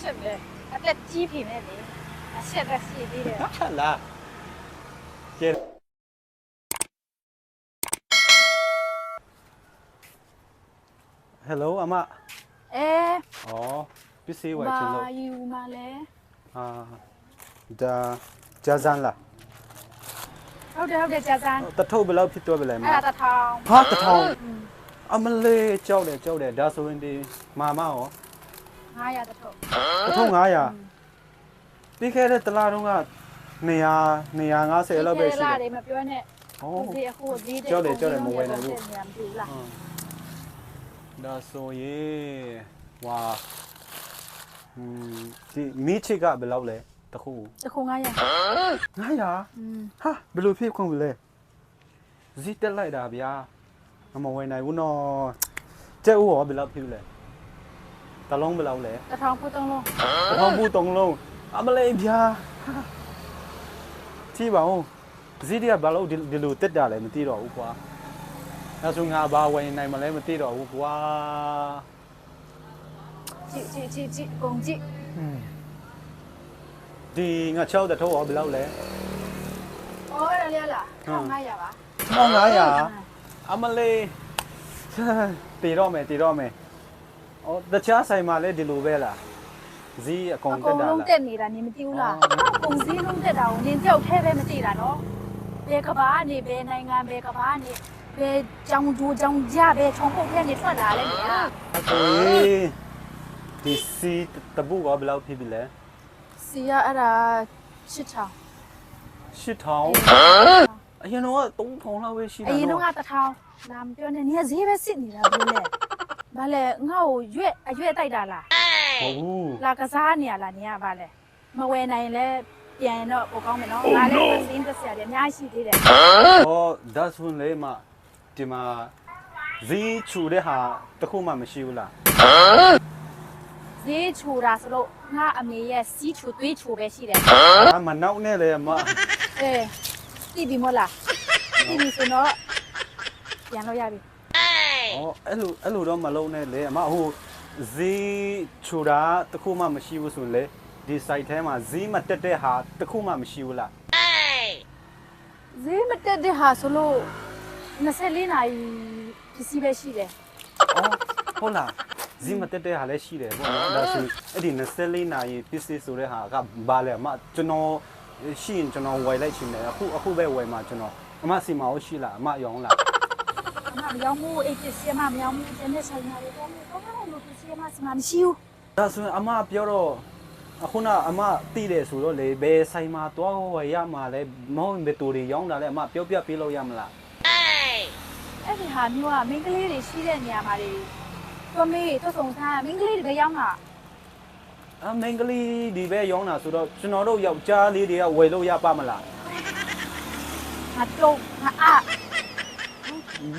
ချက်ပဲအသက်ကြီးပြီနဲ့လေအချက်သက်ရှိသေးတယ် ဟာလားကဲဟယ်လိုအမဩပစ္စည်းဝယ်ချင်လို့ ဘာယူมาလဲ ဟာဒါဂျာဇန်လား ဟုတ်တယ်ကြာစမ်း တထုပ်ဘယ်လောက်ဖြစ်သွားပြီလဲမ အဲ့ဒါတစ်ထောင် ဟာတထောင်အမလေးကြောက်တယ်ဒါဆိုရင်ဒီမာမရော 900တစ်ထုပ် တထုပ်900ပြီးခဲ့တဲ့တလားတုန်းက250လောက်ပဲရှိ လာ တယ် တယ်မပြောနဲ့ ဟော ဒီအခုဒီ ကြောက်တယ်မဝယ်နိုင်ဘူး မပြူလား ဒါဆိုရင်ဝါဒီမီချစ်ကဘယ်လောက်လဲတခု တစ်ခု900 900ဟာဘယ်လိုဖြစ်ခွင့်လဲဇီတက်လိုက်တာဗျာမဝယ်နိုင်ဘူးနော်ကျက်ဦးရောဘယ်လောက်ဖြစ်လဲတလုံးဘယ်လောက်လဲ တစ်ထောင်ဖို့3လုံး တထောင်ဘူး3လုံးအမလေးဗျာကြည့်ပါဦးဇီတကဘာလို့ဒီလိုတက်တာလဲမသိတော့ဘူးကွာအဲဆိုငါဘာဝယ်နိုင်မလဲမသိတော့ဘူးကွာ ကြည့်ကုန်ကြည့် ဒီငါချောက်တထုပ်ရောဘယ်လောက်လဲ အော်အဲ့ဒါလေးလား900ပါ 1900အမလေးတည်တော့မယ်ဩတခြားဆိုင်မှာလည်းဒီလိုပဲလားဇီးအကုန် အ တက် ကုန် တာ လုံး လား တက်နေတာနင်မသိဘူးလားကုန်စည်လုံးတက်တာကိုနင်ကြောက်ထဲပဲမသိတာနော်ဘယ်ကဘာနေဘယ်နိုင်ငံဘယ်ကဘာနေဘယ်ကြောင်ကျိုးကြောင်ကြဘယ်ချုံပုတ်ထဲနေထွက်လာလဲနေလား အကိုဒီစီတပုတ်ကဘယ်လောက်ဖြစ်ပြီလဲ စီရအဲ့ဒါ8000 8000အရင်တော့3000လောက်ပဲရှိတာ အရင်တော့ နော် က1000နာမပြောနဲ့နင်ကဈေးပဲစစ်နေတာဘယ်လဲဘာလဲငါ့ကိုရွက်အရွက်တိုက်တာလား ဟုတ်ဘူး လာကစားနေရလားနင်ကဘာလဲမဝယ်နိုင်လဲပြန်တော့ပိုကောင်းမယ်နော်ငါလည်းစင်းသက်စရာတွေအများကြီးရှိသေးတယ် ဩဒါဆိုလေမဒီမှာဇီးချူတဲ့ဟာတခုမှမရှိဘူးလား ဈေးချူတာဆိုလို့ငါအမေရဲ့စီးချူသွေးချူပဲရှိတယ် အမနောက်နဲ့လေမ အေးတိပြီမို့လားတိပြီဆိုတော့ပြန်လို့ရပြီ ဩအဲ့လိုတော့မလုံးနဲ့လေအမဟိုဇီးချူတာတခုမှမရှိဘူးဆိုရင်လေဒီ site ထဲမှာဇီးမတက်တဲ့ဟာတခုမှမရှိဘူးလား ဈေးမတက်တဲ့ဟာဆိုလို့24နာရီပစ္စည်းပဲရှိတယ် အော်ဟုတ်လားဇီမတက်တဲ့ဟာလည်းရှိတယ်ပေါ့နော်ဒါဆိုအဲ့ဒီ24နာရီပစ္စည်းဆိုတဲ့ဟာကဘာလဲအမကျွန်တော်ရှိရင်ကျွန်တော်ဝယ်လိုက်ချင်တယ်အခုပဲဝယ်မှာကျွန်တော်အမစီမအောင်ရှိလားအမရောင်းလား အမမရောက်ဘူးအဲ့ပစ္စည်းမမရောက်ဘူးတနေ့ဆိုင်လာတယ်တော့လို့ပစ္စည်းမစမမရှိဘူး ဒါဆိုရင်အမပြောတော့အခုနအမတိတယ်ဆိုတော့လေဘယ်ဆိုင်မှာတွားဝယ်ရမှာလဲမဟုတ်ဘယ်တူတွေရောင်းတာလဲအမပြောပြပေးလို့ရမလား အဲ့ဒီဟာမျိုးကမိန်းကလေးတွေရှိတဲ့နေရာမှာတွေတော့မေးတော့စုံစားမိန်းကလေးတွေပဲရောက်တာ အမင်္ဂလိဒီပဲရောင်းတာဆိုတော့ကျွန်တော်တို့ယောက်ျားလေးတွေကဝယ်လို့ရပါမလား ငါတော့ငါအ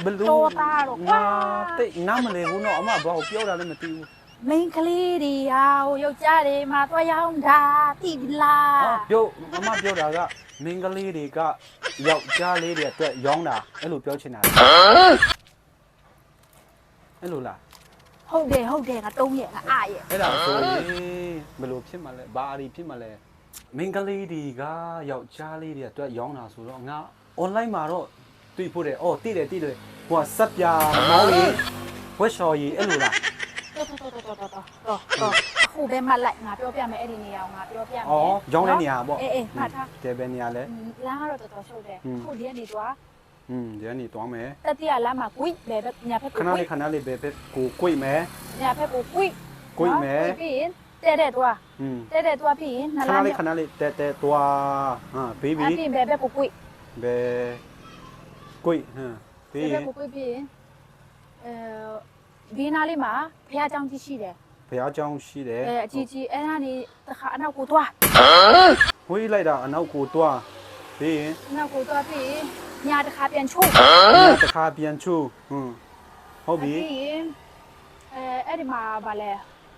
ဘလူ တော့တာတော့ကွာ တိတ်နားမလဲဘူးနော်အမဘာကိုပြောတာလဲမသိဘူး မိန်းကလေးတွေဟာဟိုယောက်ျားတွေမှာတော့ရောက်တာတိလား ပြောအမပြောတာကမင်္ဂလေးတွေကယောက်ျားလေးတွေအတွက်ရောင်းတာအဲ့လိုပြောချင်တာအဲ့လိုလား ဟုတ်တယ်ငါတုံးရဲ့ငါအရဲ့ အဲ့ဒါဆိုရင်ဘယ်လိုဖြစ်မှာလဲဘာအရီဖြစ်မှာလဲမင်္ဂလေးတွေကယောက်ျားလေးတွေအတွက်ရောင်းတာဆိုတော့ငါ online မှာတော့တွေ့ဖို့တယ်အော်တိတယ်ဟိုကစက်ပြမောင်းရီဝက်ရှော်ရီအဲ့လိုလား တော့အခုပဲမှတ်လိုက်ငါပြောပြမယ်အဲ့ဒီနေရာကိုငါပြောပြမယ် อ๋อရောင်းတဲ့နေရာပေါ့ အေးမှတ်ထား တယ်ပဲနေရာလဲ လမ်းကတော့တော်ရှုပ်တယ်အခုဒီကနေသွား ဒီကနေတွားမယ် တတိယလမ်းမှာကွိဘယ်ဘက်ညာဘက် ခဏလေးပဲကိုကွိမယ် ညာဘက်ကိုကွိ ကွိမယ် ပြီးရင်တဲ့သွားတဲ့သွားပြီးရင်နှ ခဏ လား လေးတဲတွားဟာဘေဘီ အဲ့ပြီးဘယ်ဘက်ကိုကွိ ဘယ်ကွိဟမ်ဘေး ဘယ်ဘက်ကိုကွိပြီးရင်ဘေးနားလေးမှာဖះเจ้าကြီးရှိတယ် ဘုရားကျောင်းရှိတယ် အကြီးကြီးအဲ့ဒါနေတခါအနောက်ကိုသွား ဝေးလိုက်တာအနောက်ကိုတွားဘေးရင် အနောက်ကိုသွားပြီးညာတခါပြန်ချိုး တစ်ခါပြန်ချိုးဟုတ်ပြီ ပြီးရင်အဲ့ဒီမှာဗာလဲ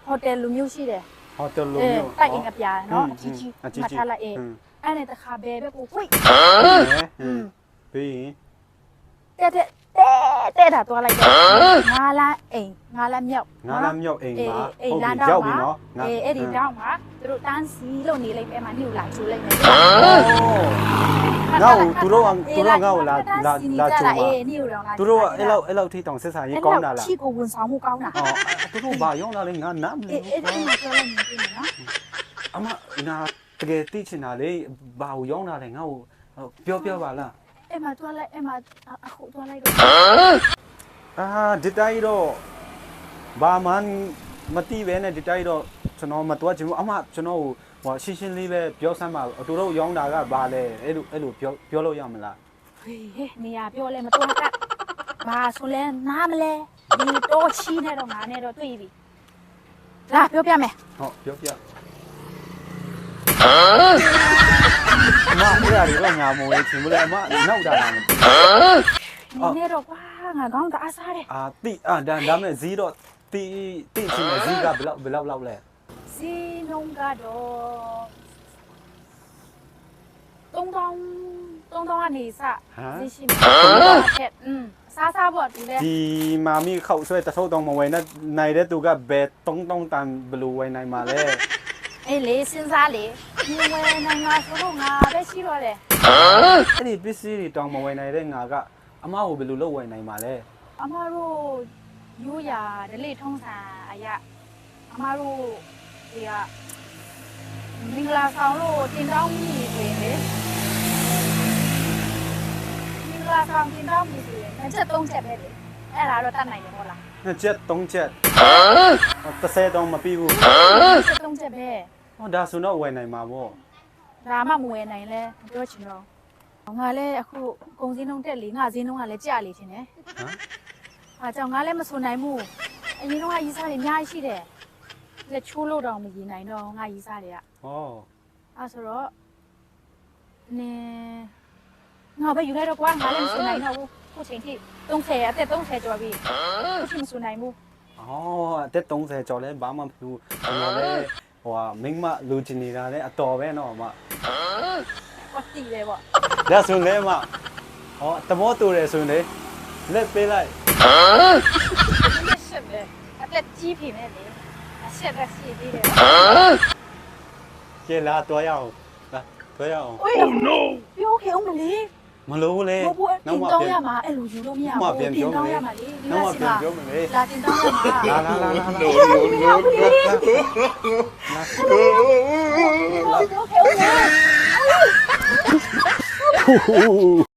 ဟိုတယ်လူမျိုးရှိတယ် ဟိုတယ်လိုမျိုး တိုက်အင်ကပြာနော်အကြီးကြီးမှတ်ထားလိုက်အဲ့နဲ့တခါဘယ်ဘက်ကိုကွိ ဘေးရင် တဲ့တာသွားလိုက်တော့ငါးလမ်းအိမ်ငါးလမ်းမြောက် ငါးလမ်းမြောက်အိမ်မှာ အေး ဟုတ် လ ပြီ မ်းတော ရောက် င် ပြီ မှာ နော်ငါ အဲ့ဒီတောင်မှာသူတို့တန်းစီလို့နေလိုက်ပဲမှာညို့လာချိုးလိုက်မယ် ငါ့ကိုသူတို့ငါ့ကိုလာချိုးမှာ အေးညို့တော့ငါ သူတို့ကအဲ့လောက်ထိတောင်ဆက်ဆံရေးကောင်းတာလား ချီကိုဝန်ဆောင်မှုကောင်းတာ အော်သူတို့ဘာရောက်လာလဲငါနားမလဲ အဲ့ဒီမှာပြောလိုက်နေပြီနော် အမငါတကယ်သိချင်တာလေဘာကိုရောက်လာလဲငါ့ကိုပြောပါလား အဲ့မှာသွားလိုက်အဲ့မှာအခုသွားလိုက်တော့ ဒီတိုင်းတော့ဘာမှမတိပဲနဲ့ဒီတိုင်းတော့ကျွန်တော်မတော်ချင်ဘူးအမကျွန်တော်ဟိုရှင်းရှင်းလေးပဲပြောစမ်းပါသူတို့ရောင်းတာကဘာလဲအဲ့လိုပြောလို့ရမလား ဟေးနေရပြောလဲမတော်ကဘာဆိုလဲနားမလဲဒီတော့ချီးနေတော့ငါနဲ့တော့တွေ့ပြီလာပြောပြမယ် ဟုတ်ပြောပြအမအဲ့ဒါတွေကငါမဝင်ချင်ဘူးလေအမနောက်တာလားမသိ ဒီနေ့တော့ကွာငါကောင်းတအားစားတယ် တိဒါမဲ့ဇီးတော့တိချင်တယ်ဇီးကဘယ်လောက်လဲ စီလုံးကတော့3000ကနေစသိရှိမယ်ဆက်စားဖို့ဒီလေ ဒီမာမီခောက်ဆွဲတထုပ်တောင်မဝယ်နိုင်တဲ့သူကဘယ်3000တန်ဘယ်လိုဝယ်နိုင်မှာလဲ အေးလေစဉ်းစားလေဒီဝယ်နိုင်မှာဆိုတော့ငါပဲရှိတော့တယ် အဲ့ဒီပစ္စည်းတွေတောင်မဝယ်နိုင်တဲ့ငါကအမကိုဘယ်လိုလုပ်ဝယ်နိုင်မှာလဲ အမတို့ရိုးရာဓလေ့ထုံးစံအရာအမတို့ဒီကမင်္ဂလာဆောင်လို့တင်တောင်းမိဆိုရင်လေမင်္ဂလာဆောင်တင်တောင်းမိဆိုရင်တစ်ချက်သုံးချက်ပဲလေအဲ့ဒါတော့တတ်နိုင်တယ်ဟုတ်လား 2ချက်3ချက်30တောင်မပြီးဘူး တစ်ချက်သုံးချက်ပဲ ဟောဒါဆိုတော့ဝယ်နိုင်မှာပေါ့ ဒါမှမဝယ်နိုင်လဲမပြောချင်တော့ငါလည်းအခုကုန်စည်နှုန်းတက်လေငါစည်နှုန်းကလည်းကျလေချင်တယ် ဟမ် အားကြောင့်ငါလည်းမဆိုနိုင်ဘူးအရင်တော့ရီးစားတွေအများကြီးရှိတယ်လက်ချိုးလို့တော့မရည်နိုင်တော့ငါရီးစားတွေက ဟော အဲ့ဆိုတော့နင်ငါပဲယူလိုက်တော့ကွာငါလည်းမဆိုနိုင်တော့ဘူးခုချိန်ထိ30အသက်30ကျော်ပြီခုချိန်မဆိုနိုင်ဘူး အသက်30ကျော်လဲဘာမှမဖြစ်ဘူးကျွန်တော်လည်းဟိုမိမလူချင်နေတာလည်းအတော်ပဲနော်အမ ကွာတီတယ်ပေါ့ ဒါဆိုလေအမဟောတမောတူတယ်ဆိုရင်လေလက်ပေးလိုက် လက်ရှက်ပဲအသက်ကြီးပြီမဲ့လေအရှက်ပဲစီးသေးတယ် ကျေလာတော်ရအောင်လာတော်ရအောင် Oh no ပြောခဲ့အောင်မလေး မလို့လေ ဘိုးတင်တောင်းရမှာအဲ့လိုယူလို့မရဘူးတင်တောင်းရမှာလေဒီမှာစီလာလာတင်တောင်းရမှာ လာ ပြောခဲ့အောင်